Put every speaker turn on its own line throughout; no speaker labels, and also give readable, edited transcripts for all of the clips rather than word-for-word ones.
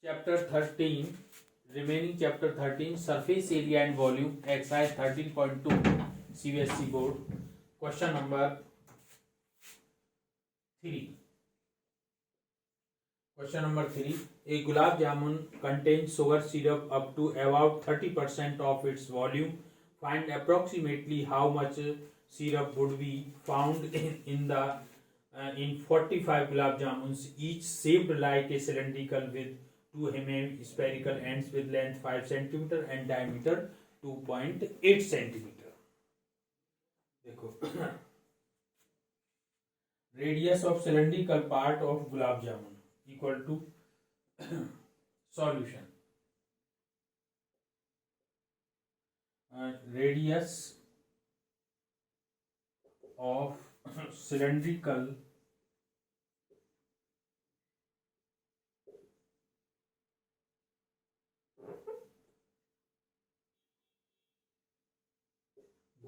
Chapter 13, remaining chapter 13, surface area and volume, exercise 13.2, CBSE board. Question number 3. Question number 3. A gulab jamun contains sugar syrup up to about 30% of its volume. Find approximately how much syrup would be found in 45 gulab jamuns, each shaped like a cylindrical with two hemispherical ends with length 5 cm and diameter 2.8 cm. देखो radius of cylindrical part of gulab jamun equal to solution. Radius of cylindrical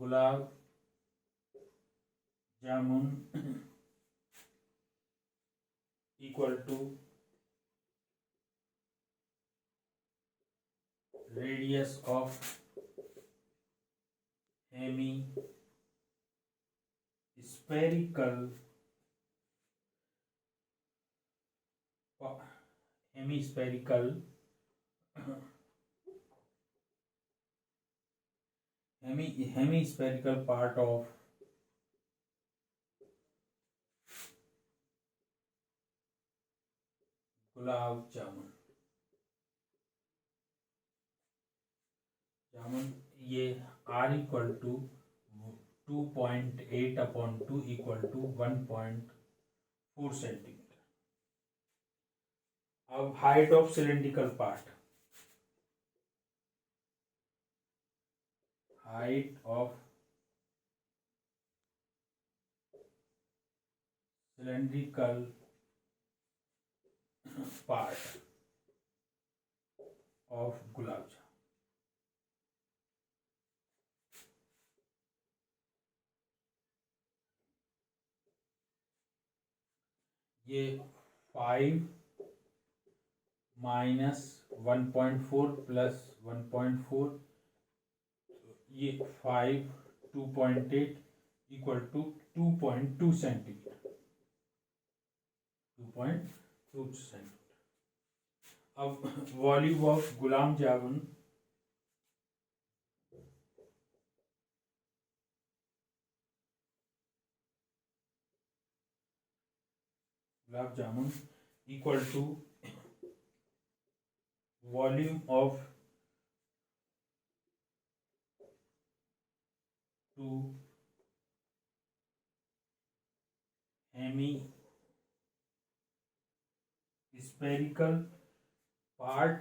gulab jamun equal to radius of hemispherical part of gulab jamun. ये R equal to 2.8/2 equal to 1.4 centimetre. अब height of cylindrical part, height of cylindrical part of gulab jamun. ये 5 minus 1.4 plus 1.4, ये 5 2.8 equal to 2.2 centimetre. 2.2 centimetre. अब volume of gulab jamun equal to volume of 2 hemispherical part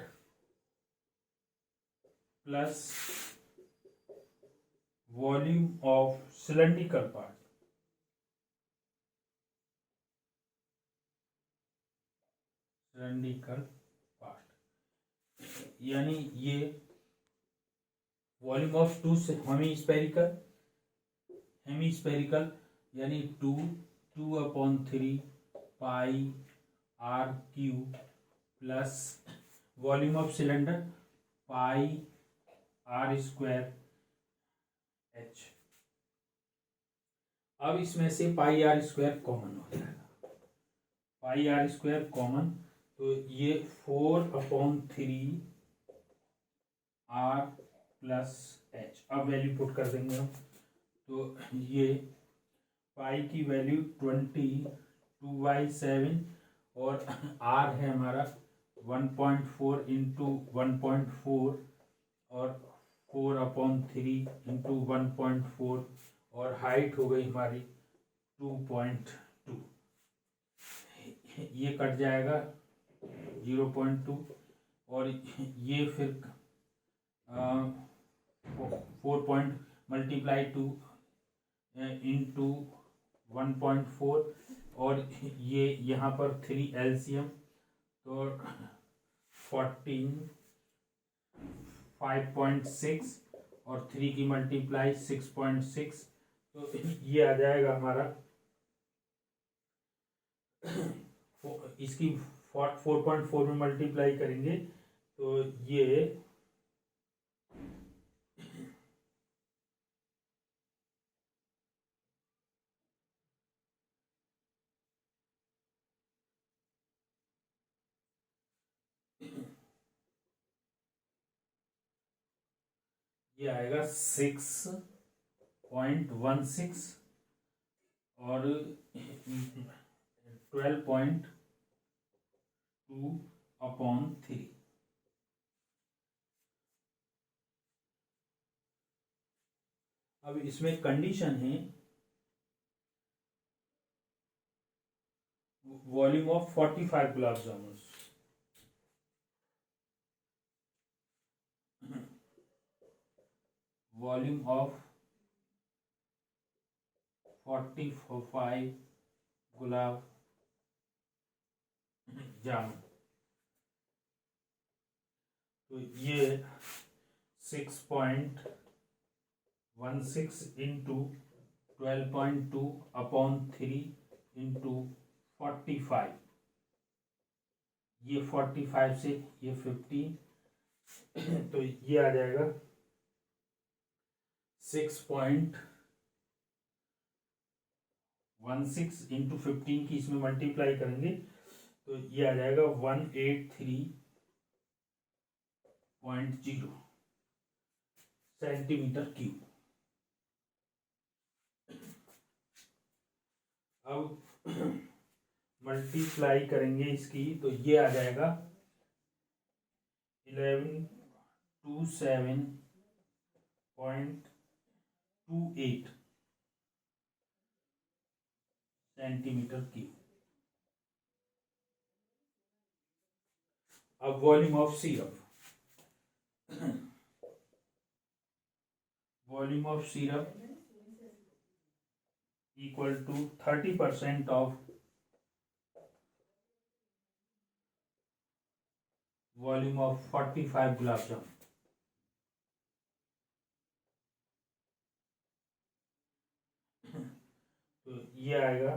plus volume of cylindrical part. यानी ये volume of 2 हेमीस्पेरिकल यानी 2/3 पाई r cube plus volume of cylinder pi r² h. अब इसमें से पाई r² common हो जाएगा. पाई r² कॉमन, तो ये 4/3 r प्लस h. अब वैल्यू पुट कर देंगे हम, तो ये पाई की वैल्यू 22/7 और r है हमारा 1.4 इंटू 1.4 और 4/3 इंटू 1.4 और हाइट हो गई हमारी 2.2. ये कट जाएगा 0.2 और ये फिर 4 मल्टीप्लाई 2 इंटू 1.4 और ये यहाँ पर 3 एलसीएम, तो 14 5.6 और 3 की मल्टीप्लाई 6.6, तो ये आ जाएगा हमारा इसकी 4.4 में मल्टीप्लाई करेंगे तो ये आएगा 6.16 और 12.2/3। अब इसमें कंडीशन है volume of 45 gulab jamun, volume of 45 gulab jamun. तो ये 6.16 इंटू 12.2/3 इंटू 45, ये 45 से ये 15 तो ये आ जाएगा 6.16 इंटू 15 की इसमें मल्टीप्लाई करेंगे तो ये आ जाएगा 183.0 सेंटीमीटर क्यूब। अब मल्टीप्लाई करेंगे इसकी तो ये आ जाएगा 1127.28 सेंटीमीटर क्यूब। अब volume of syrup, volume of syrup equal to 30% of volume of 45 gulab jamun. तो ये आएगा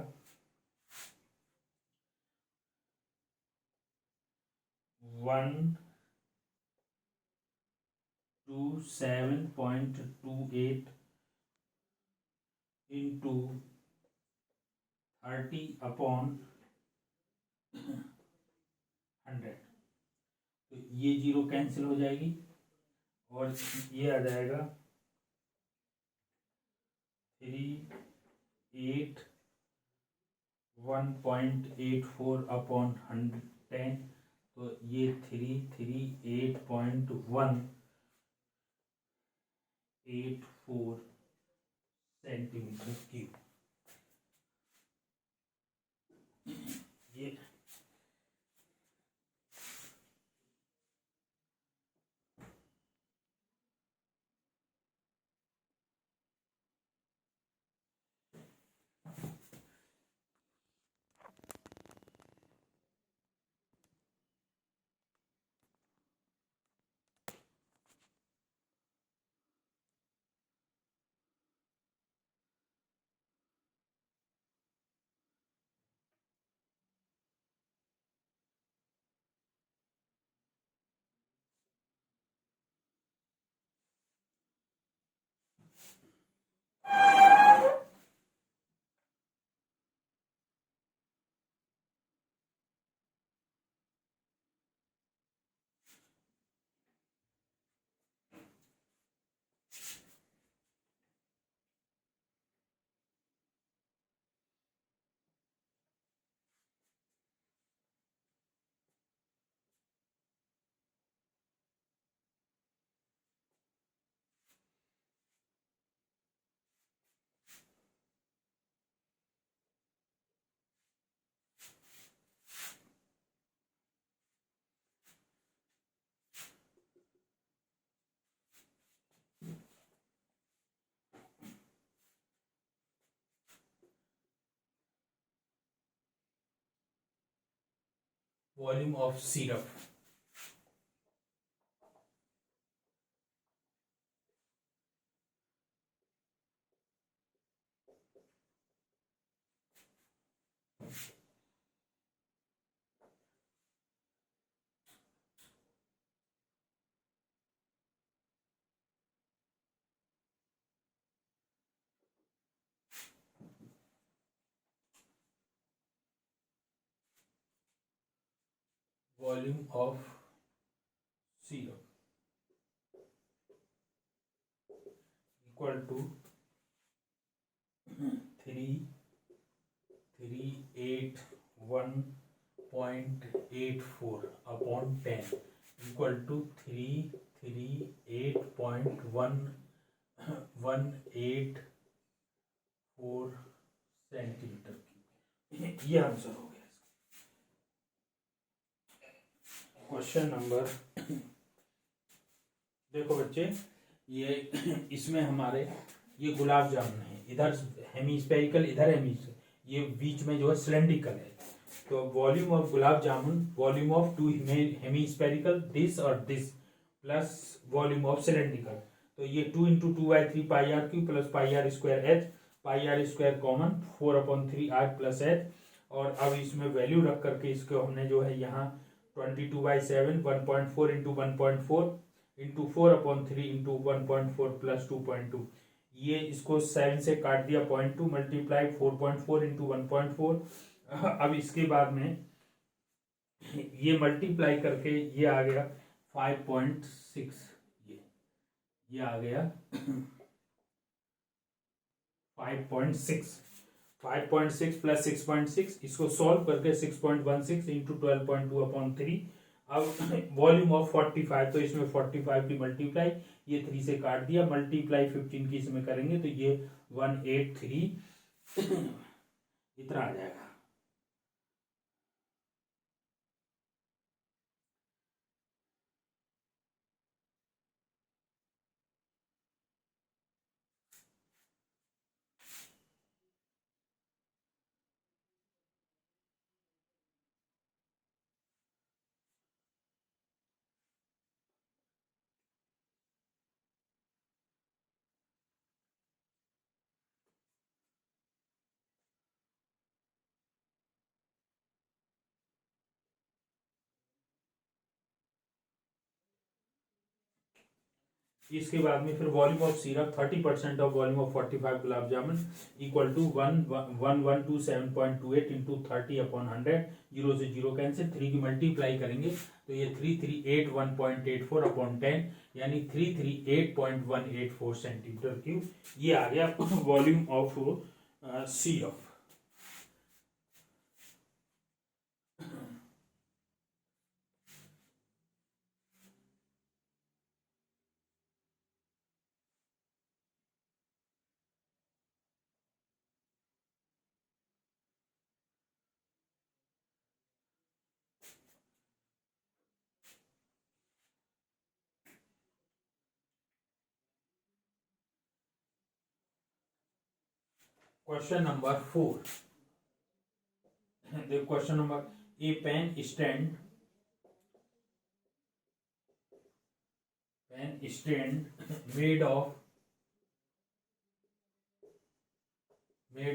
127.28 इंटू 30/100। तो ये जीरो कैंसिल हो जाएगी और ये आ जाएगा 1.84/110। तो ये 338.184 सेंटीमीटर क्यूब। ये volume of syrup, volume of syrup equal to 381.84 upon 10 equal to 338.184 centimetre cube. ये आंसर हो गया इसका। क्वेश्चन नंबर, देखो बच्चे, ये इसमें हमारे ये गुलाब जामुन है, इधर हेमीस्फेरिकल, इधर हेमी, ये बीच में जो है सिलेंड्रिकल है। तो volume of gulab jamun, volume of two hemispherical this और this plus volume of cylindrical, तो ये 2 into 2/3 pi r cube plus pi r square h, pi r square common 4/3 r plus h. और अब इसमें वैल्यू रख करके इसको हमने जो है यहाँ 22/7 1.4 इंटू 1.4 इंटू 4/3 इंटू 1.4 प्लस 2.2, ये इसको 7 से काट दिया 0.2 मल्टीप्लाई 4.4 इंटू 1.4। अब इसके बाद में ये मल्टीप्लाई करके ये आ गया 5.6, ये आ गया 5.6 प्लस 6.6, इसको सॉल्व करके 6.16 इंटू 12.2/3। अब वॉल्यूम ऑफ 45, तो इसमें 45 की मल्टीप्लाई ये 3 से काट दिया, मल्टीप्लाई 15 की इसमें करेंगे तो ये 183 इतना आ जाएगा। इसके बाद में फिर volume of syrup 30% of volume of 45 gulab jamun equal to 1127.28 into 30/100, 0 से 0 कैंसिल, 3 की मल्टीप्लाई करेंगे तो ये 3381.84/10 यानी 338.184 सेंटीमीटर क्यूब, ये आ गया volume of syrup. Question number 4. The question number, a pen stand made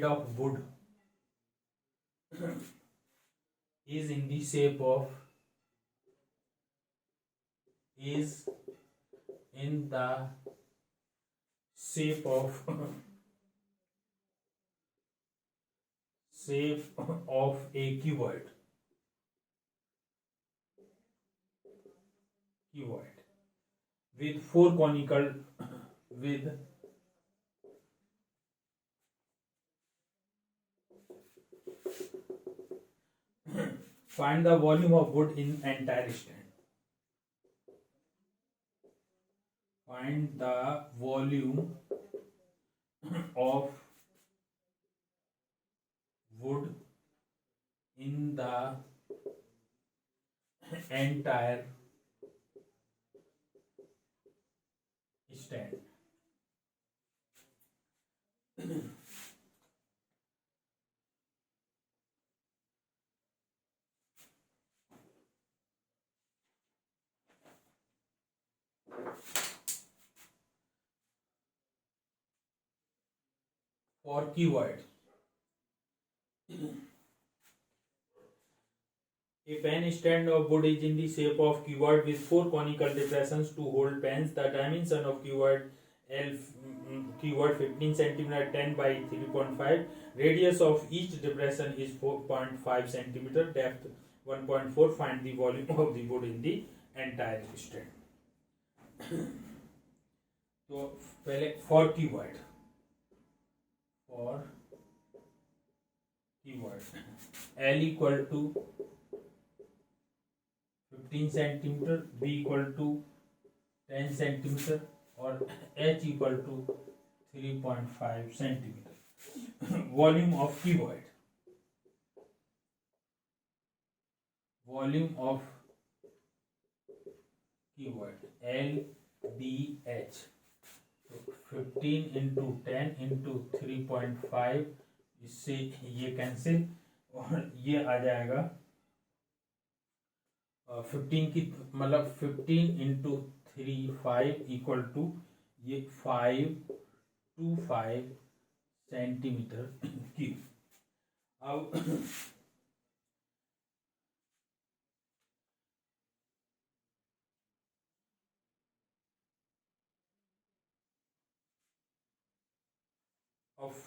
of wood is in the shape of a cuboid with four conical find the volume of wood in entire stand. Find the volume of wood in the entire stand. For keyword, a pen stand of wood is in the shape of keyword with four conical depressions to hold pens. The dimension of keyword 15 cm 10 by 3.5. Radius of each depression is 4.5 cm. Depth 1.4 find the volume of the wood in the entire strand. तो पहले for keyword L equal to 15 centimetre, B equal to 10 centimetre और H equal to 3.5 centimetre. Volume of keyword LBH, तो 15 into 10 into 3.5, इससे ये cancel और ये आ जाएगा 15 की मतलब 15 इंटू 3 5 इक्वल टू ये 525 सेंटीमीटर क्यूब. अब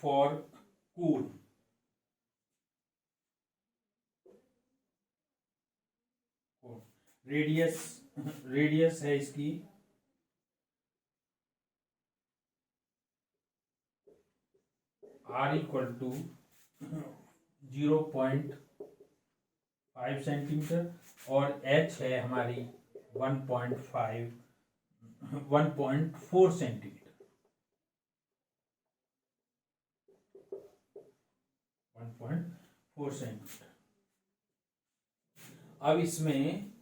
फॉर कूल रेडियस है इसकी R इक्वल टू 0.5 सेंटीमीटर और H है हमारी 1.4 सेंटीमीटर. 1.4 सेंटीमीटर. अब इसमें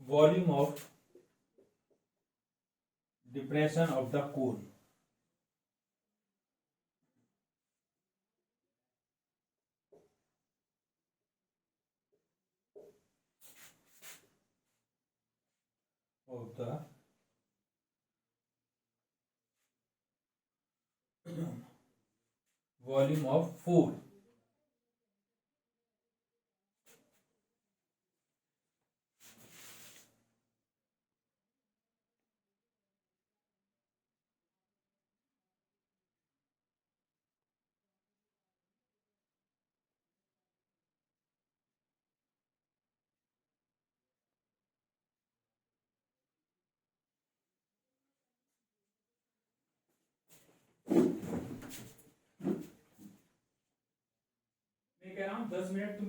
volume of depression of the cone. Of the volume of 4. मैं कह रहा हूँ 10 मिनट तुम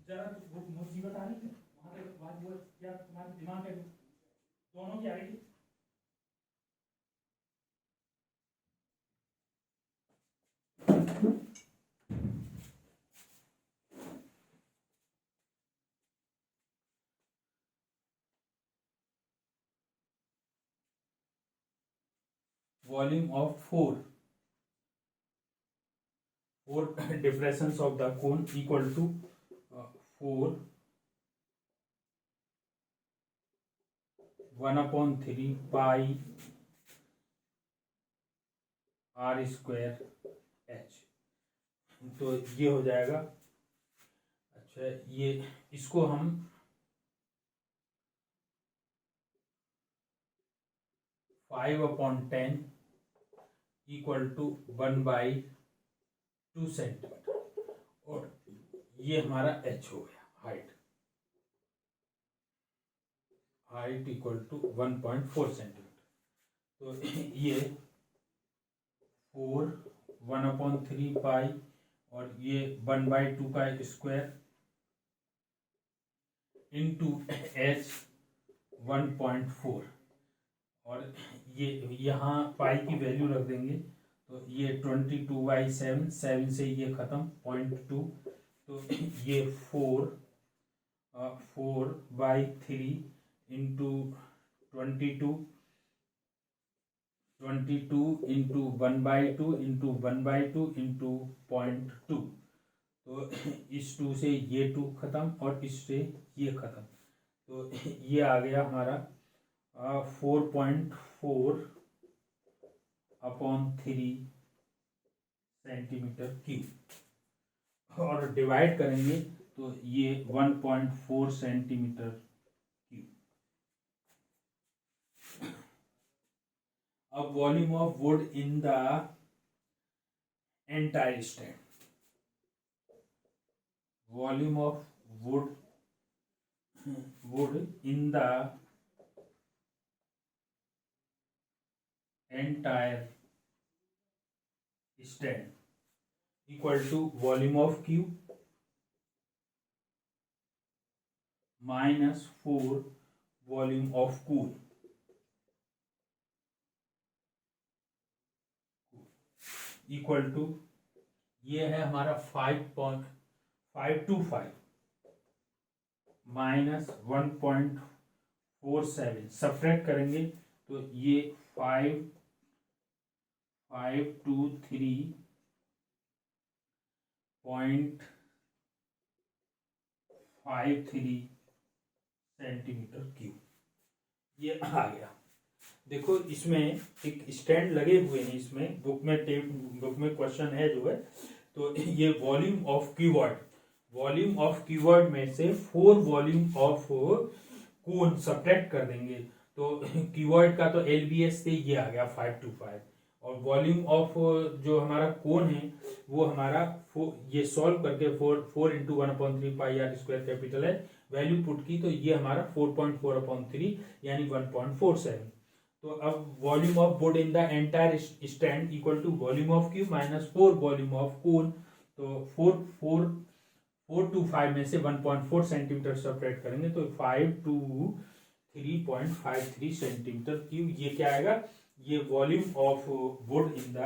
जरा मुसीबत आ रही है वहां तक बात बोल क्या तुम्हारे दिमाग में दोनों की आ रही थी. Volume of 4 depressions of the cone equal to 4 1/3 pi r square h. तो ये हो जाएगा. अच्छा, ये इसको हम 5/10 इक्वल टू 1/2 सेंटीमीटर और ये हमारा h हो गया. Height equal to 1.4 centimetre. तो ये 4 1/3 पाई और ये 1/2 का स्क्वायर इंटू h 1.4 और ये यहाँ पाई की वैल्यू रख देंगे तो ये 22/7, 7 से ये खत्म 0.2, तो ये 4/3 इंटू 22 इंटू 1/2 इंटू 1/2 इंटू 0.2, तो इस 2 से ये 2 खत्म और इससे ये खत्म, तो ये आ गया हमारा 4.4 अपॉन 3 सेंटीमीटर क्यूब और डिवाइड करेंगे तो ये 1.4 सेंटीमीटर क्यूब। अब volume of wood in the entire stand, volume of would in the entire stand equal to volume of cube minus 4 volume of cool equal to, ये है हमारा 5.525 minus 1.47, subtract करेंगे तो ये 5.53 सेंटीमीटर क्यूब ये आ गया। देखो इसमें एक स्टैंड लगे हुए हैं, इसमें बुक में क्वेश्चन है जो है, तो ये वॉल्यूम ऑफ क्यूबॉइड में से 4 वॉल्यूम ऑफ कोन सब्ट्रैक्ट कर देंगे तो क्यूबॉइड का तो एलबीएस से ये आ गया 525 और वॉल्यूम ऑफ जो हमारा कोन है वो हमारा ये सॉल्व करके 4 into 1/3 pi r square capital है, वैल्यू पुट की तो ये हमारा 4.4/3 यानी 1.47। तो अब volume of wood in the entire stand equal to volume of cube minus 4 volume of cone, तो 4 में से 1.4 सेंटीमीटर सेपरेट करेंगे तो 523.53 सेंटीमीटर क्यूब, ये क्या आएगा, ये volume of wood in the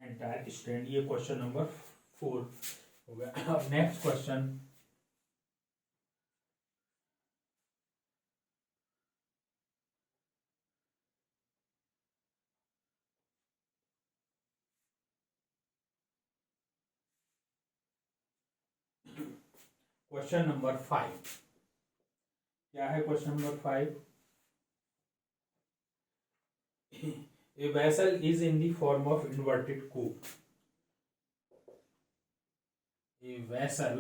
entire stand. ये क्वेश्चन नंबर 4 हो गया। अब नेक्स्ट क्वेश्चन, क्वेश्चन नंबर 5 क्या है? Question number 5, a vessel is in the form of inverted cube. A vessel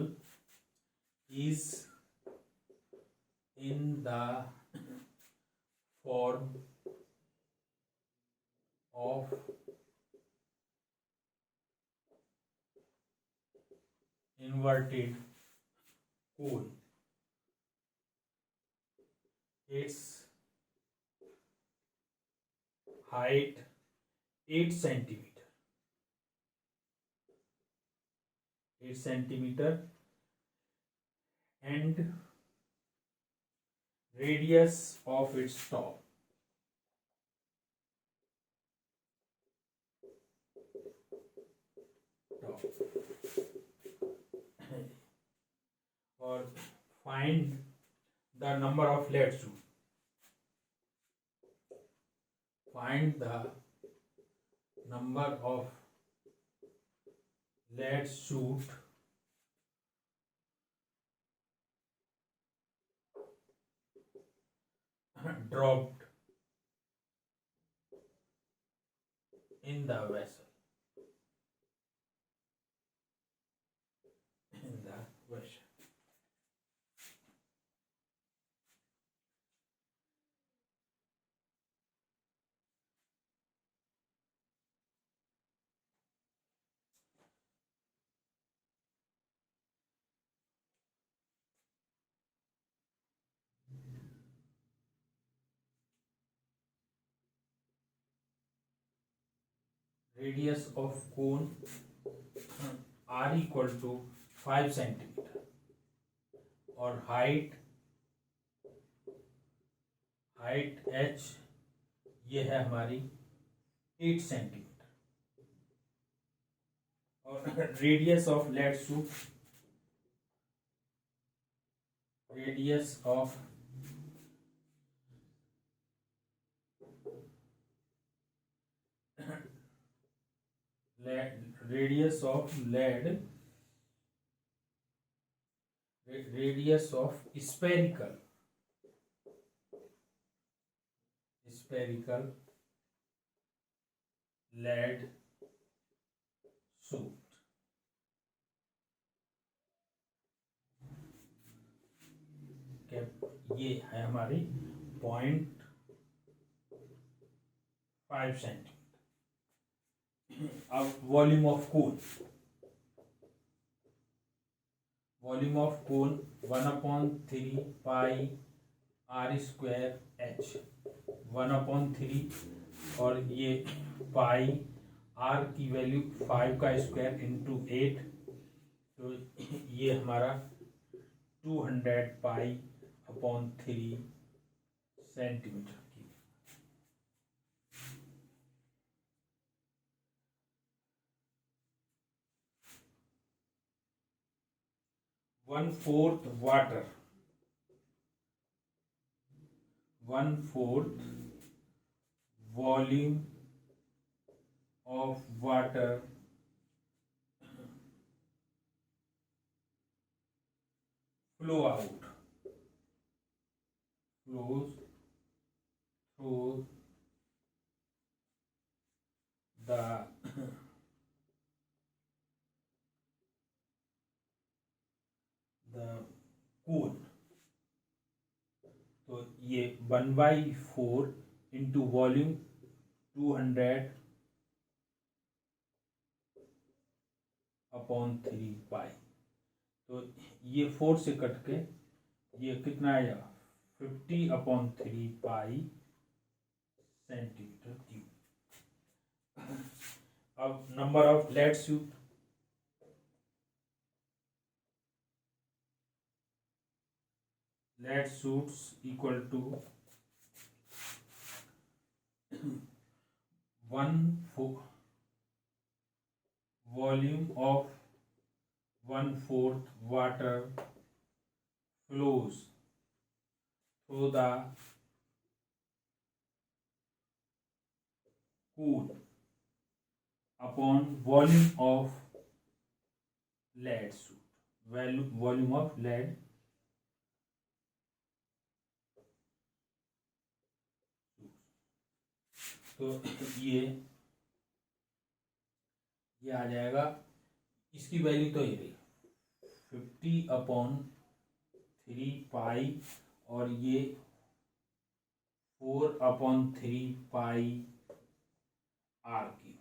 is in the form of inverted cone. Its height 8 centimeter, 8 centimeter and radius of its top or find the number of lead shoot. Find the number of lead shoot dropped in the vessel. In the vessel. Radius of cone r equal to 5 centimetre और height h ये है हमारी 8 centimetre और radius of lead shot, radius of radius of lead, radius of spherical lead shot. ये है हमारी 0.5 centimetre. अब volume of cone, volume of cone 1/3 pi r² h, 1/3 और ये पाई r की वैल्यू 5 का स्क्वायर इंटू 8, तो ये हमारा 200 पाई/3 सेंटीमीटर की। 1/4 water, 1/4 volume of water flows through the cone। तो ये 1/4 इंटू वॉल्यूम 200/3 पाई, तो ये 4 से कट के ये कितना आएगा 50/3 पाई सेंटीमीटर क्यूब। अब number of lead shot, lead suits equal to 1/4 volume of 1/4 water flows through the cone upon volume of lead suit, volume of lead तो ये आ जाएगा, इसकी वैल्यू तो ये रही 50/3 पाई और ये 4/3 पाई r की।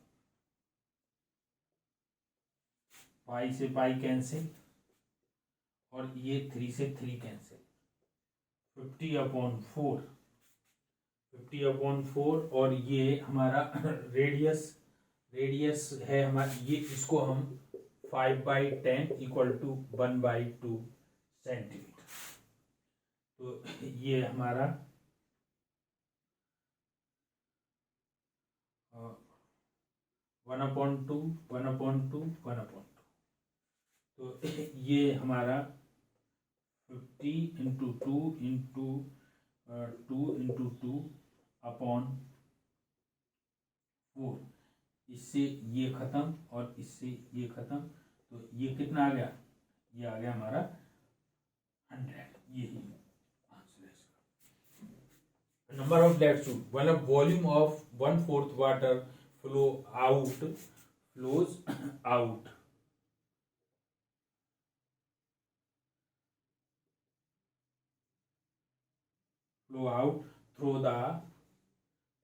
पाई से पाई कैंसिल और ये 3 से 3 कैंसिल, 50/4 और ये हमारा रेडियस है हमारा, ये इसको हम 5/10 इक्वल टू 1/2 सेंटीमीटर। तो ये हमारा 1/2 तो ये हमारा 50/2 इससे ये खत्म और इससे ये खत्म, तो ये कितना आ गया, ये आ गया हमारा 100। यही आंसर है इसका। Number of lead shot, volume of 1/4 water flows out through the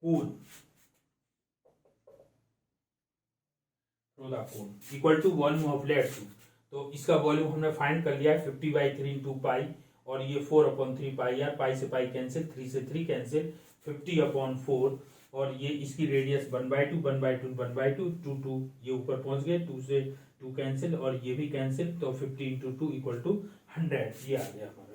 cone equal to volume of lead shot. तो इसका वॉल्यूम हमने फाइंड कर लिया है 50/3 इंटू पाई और ये 4/3 पाई यार, पाई से पाई कैंसिल, 3 से 3 कैंसिल, 50/4 और ये इसकी रेडियस 1/2 1/2 1/2 2 ये ऊपर पहुंच गए, 2 से 2 कैंसिल और ये भी कैंसिल, तो 50 इंटू 2 इक्वल टू 100 ये आ गया हमारा।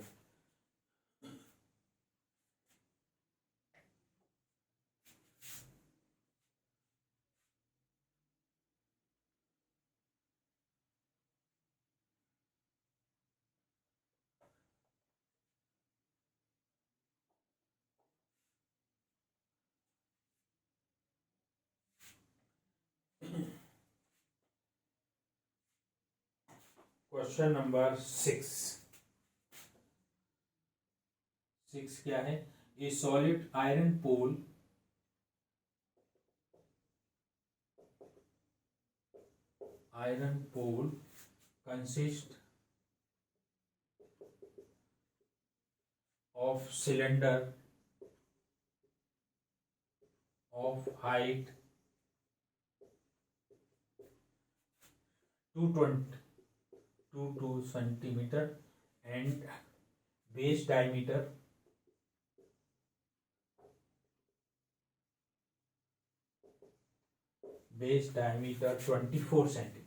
क्वेश्चन नंबर 6 क्या है, a solid iron pole iron pool consists of cylinder of height 222 centimeter and base diameter 24 centimeter.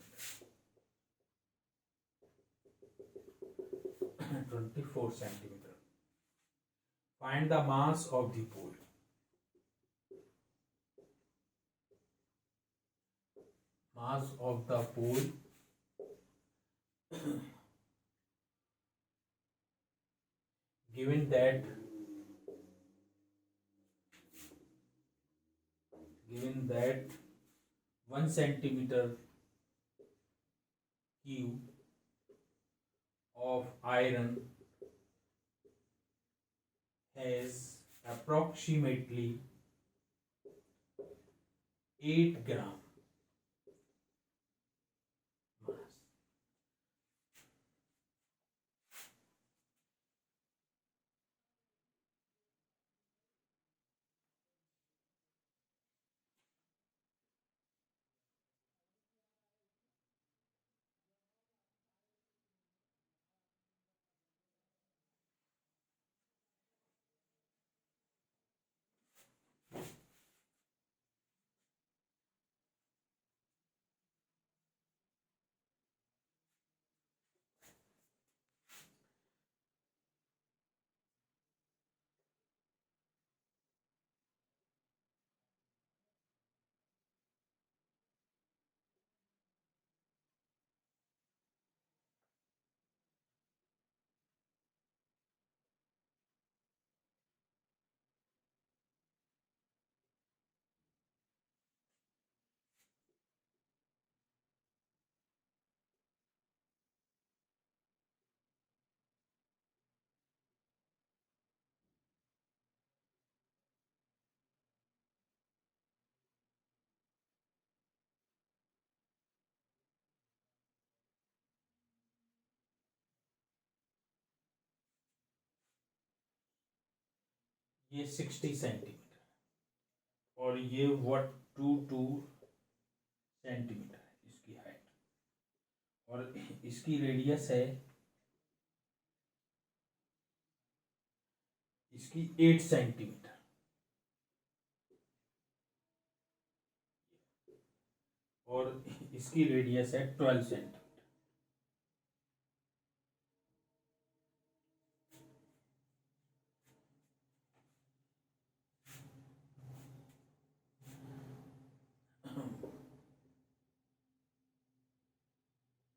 24 centimeter. Find the mass of the pool. Mass of the pool given that 1 centimeter cube of iron has approximately 8 gram mass. ये 60 centimetre और ये 122 centimetre है इसकी height और इसकी radius है इसकी 8 centimetre और इसकी रेडियस है 12 centimetre.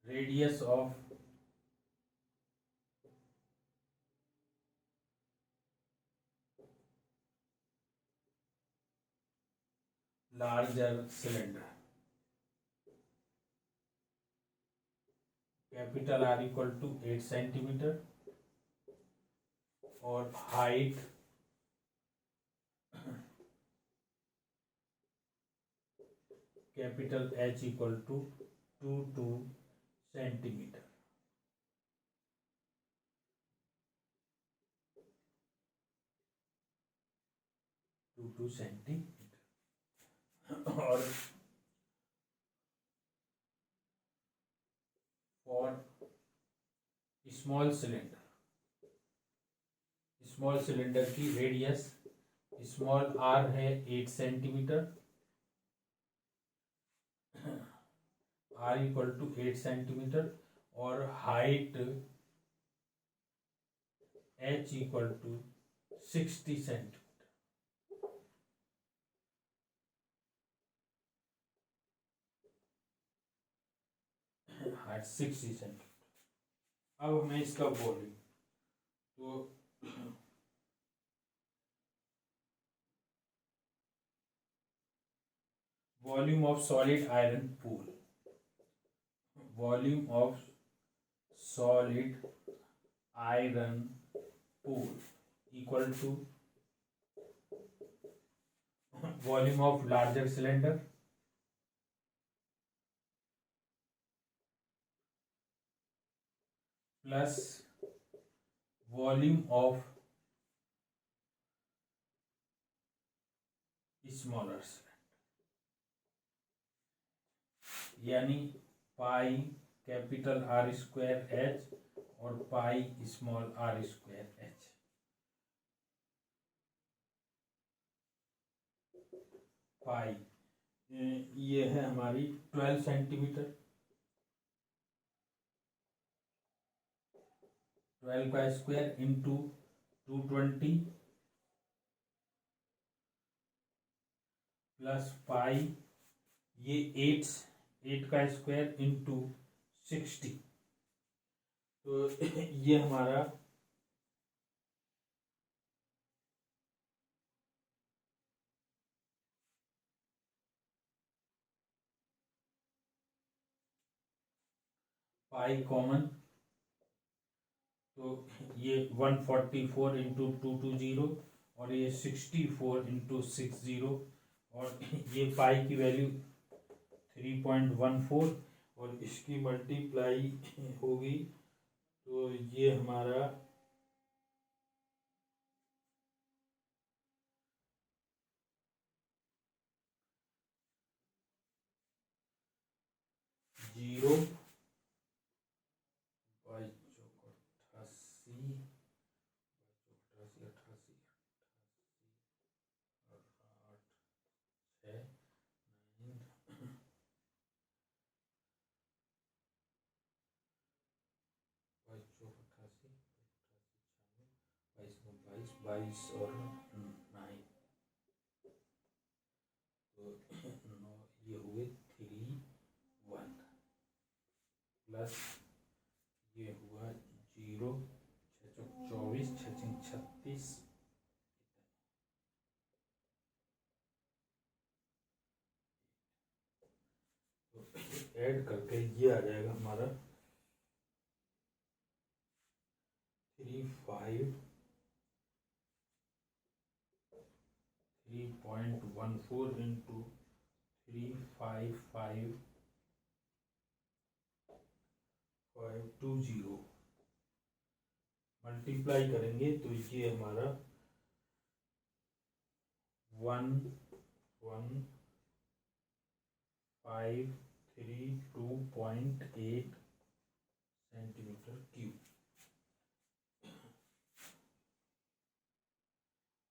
Radius of larger cylinder. Capital R equal to 8 centimeter और height capital H equal to 22 centimeter. और for स्मॉल सिलेंडर की रेडियस स्मॉल r है 8 centimetre r equal to 8 centimetre और height h equal to 60 centimetre. Height 60 centimetre. अब हमें इसका volume तो volume of solid iron pole volume of solid iron pole equal to volume of larger cylinder plus volume of smaller cylinder, यानी pi capital r square h और pi small r square h. Pi ये है हमारी 12 centimetre, 12 का square into 220 plus pi ये 8 का square into 60, तो ये हमारा पाई कॉमन, तो ये 144 इंटू 220 और ये 64 इंटू 60 और ये पाई की वैल्यू 3.14 और इसकी मल्टीप्लाई होगी तो ये हमारा 0 बाई 88 और 8 6 22 और 9, तो 9 ये हुए 3 1 प्लस ये हुआ 0 6 24 6 36 तो ऐड करके ये आ जाएगा हमारा 3.14 इंटू 355,520 मल्टीप्लाई करेंगे तो ये हमारा 11532.8 सेंटीमीटर क्यूब।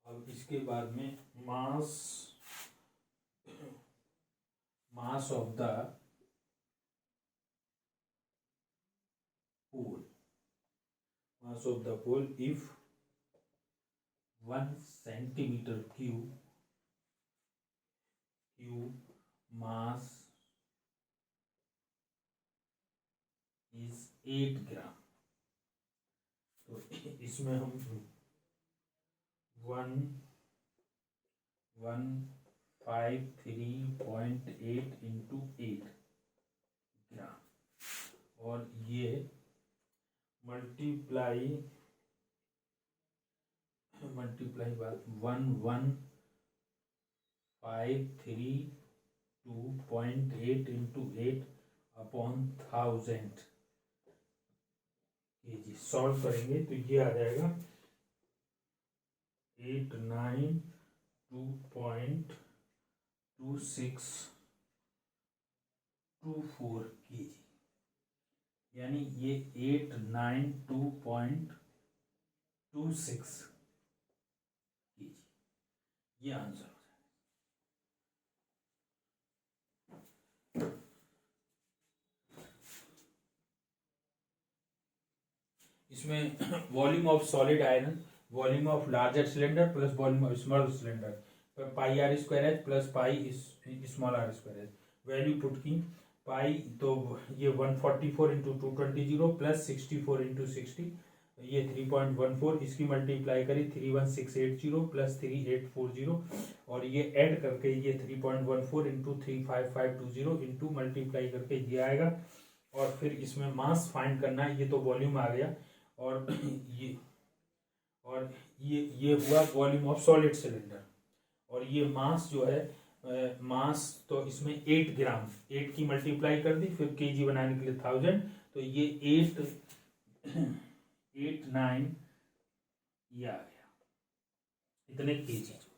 अब इसके बाद में mass of the pole, mass of the pole if 1 centimetre cube mass is 8 gram, तो इसमें हम 1153.8 इंटू 8 ग्राम और ये मल्टीप्लाई बात 1153.8 इंटू 8 अपॉन 1000 केजी। सॉल्व करेंगे तो ये आ जाएगा 892.2624 केजी, यानी ये 892.26 केजी, ये आंसर हो जाएगा। इसमें volume of solid iron, volume of larger cylinder plus volume of smaller cylinder, pi r square h plus pi small r square h, value put की पाई तो ये 144 इंटू 220 प्लस 64 इंटू 60, ये 3.14, इसकी multiply करी 31680 plus 3840 और ये add करके ये 3.14 इंटू 35520 इंटू मल्टीप्लाई करके ये आएगा और फिर इसमें मास फाइंड करना है, ये तो वॉल्यूम आ गया और ये हुआ वॉल्यूम ऑफ सॉलिड सिलेंडर और ये मास जो है मास तो इसमें 8 ग्राम, 8 की मल्टीप्लाई कर दी फिर केजी बनाने के लिए 1000, तो ये 8 8 9 ये आ गया इतने केजी।